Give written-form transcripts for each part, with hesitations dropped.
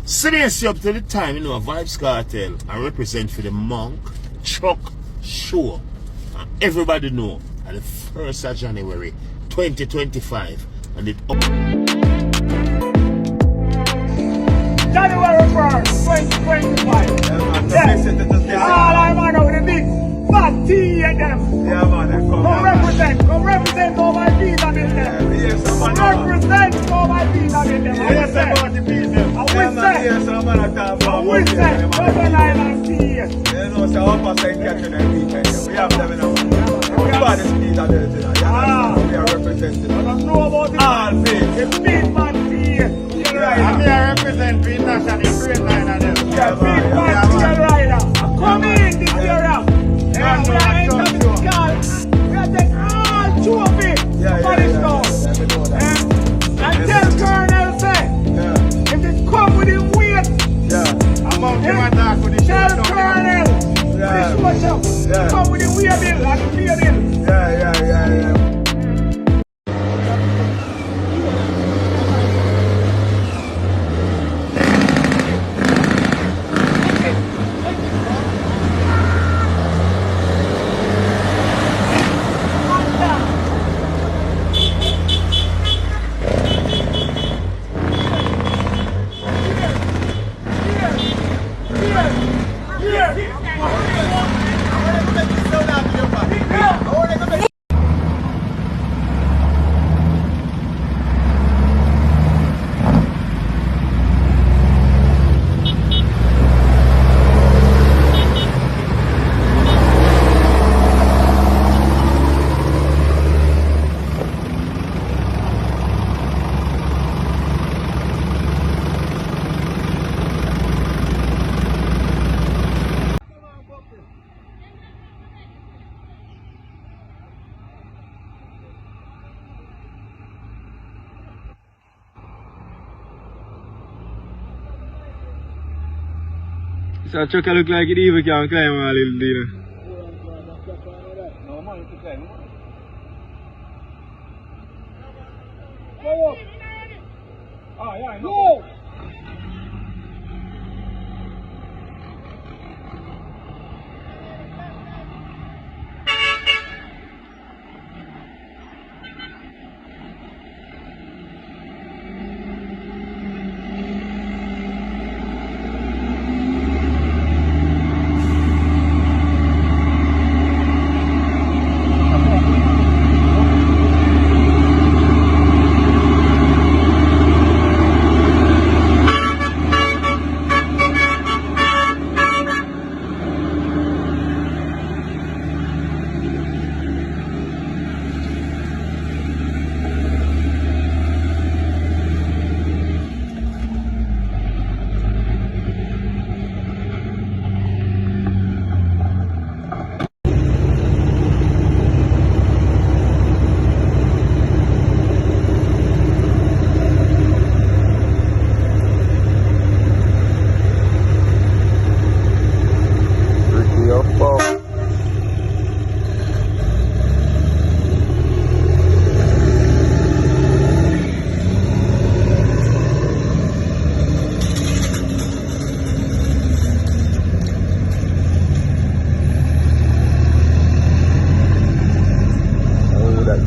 Seriously, up to the time, a Vibes Cartel and represent for the Monk Truck Show. And everybody know at the 1st of January 2025. And it January 1st, 2025. Yes. All I'm on with the big fat tea and them. Yeah, man. Come represent all my feet and in them. Represent all my feet and in them. I will say. Northern Island tea. You know, so our percent catching them weekend. We have them in our everybody's feet are there. We are representing. I don't know about it. All big. The big man tea. I'm here representing Green National in Green Line and them. Yeah, big man tea rider. Come in this area. We are entering the car. We are taking all two of it. For this now. And tell Colonel say, if it come with him weight, I'm out here and talk with the tell Colonel, come with the weight bill and the pay bill. Yeah. So that truck look like it even can climb a little bit. No, man, you can climb. Oh, yeah, no.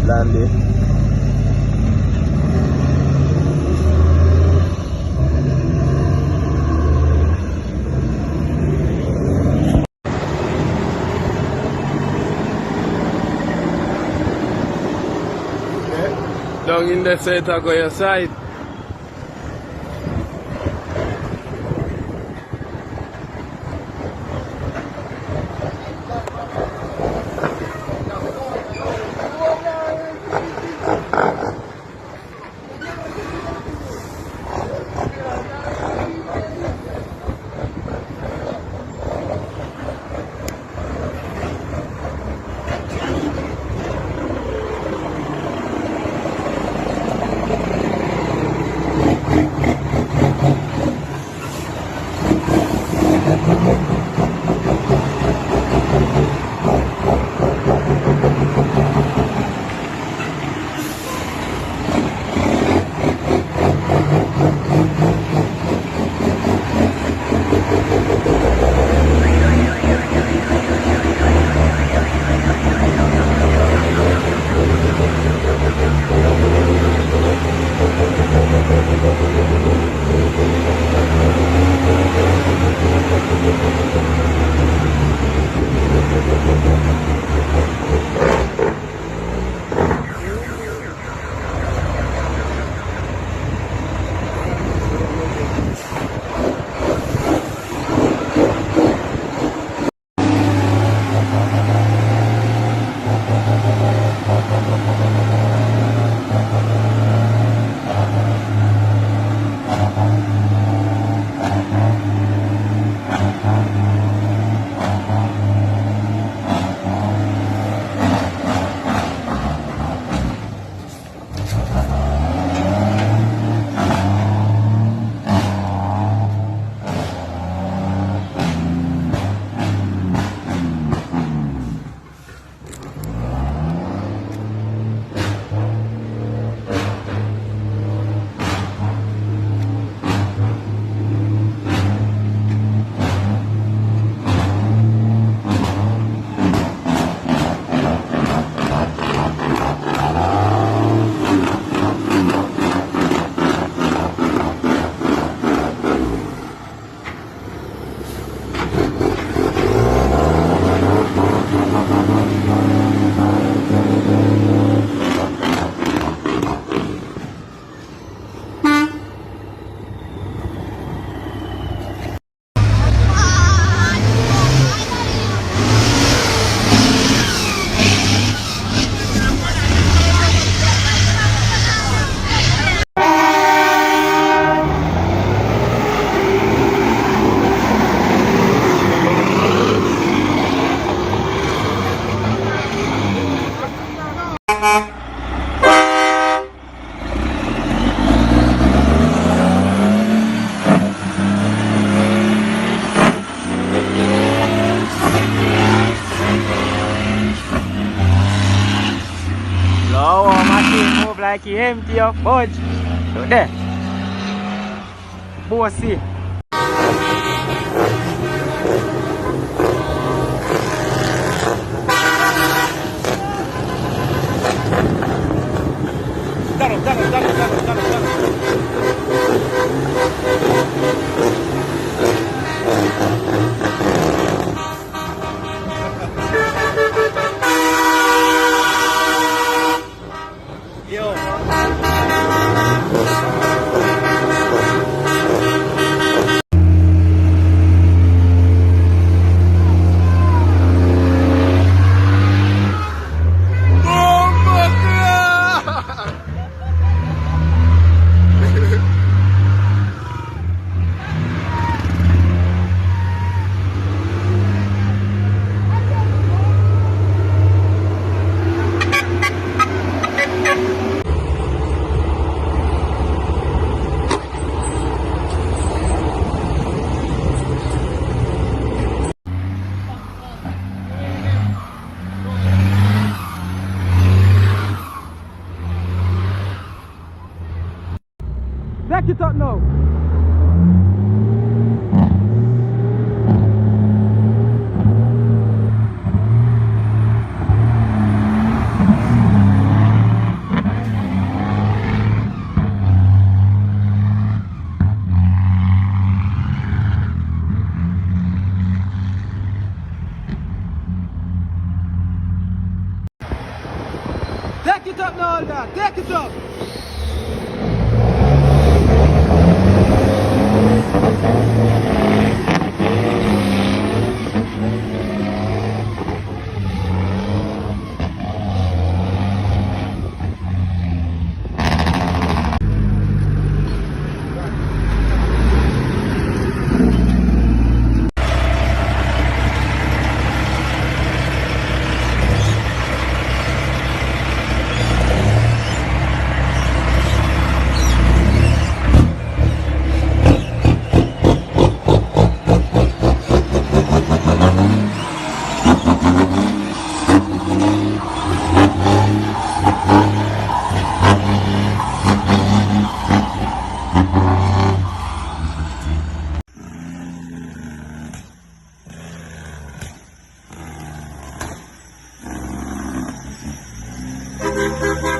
Landy. Down in the set, I go your side. like he empty up, budge. So there. Bossy. Back it up now. Take it up now, dad. Take it up. Thank you.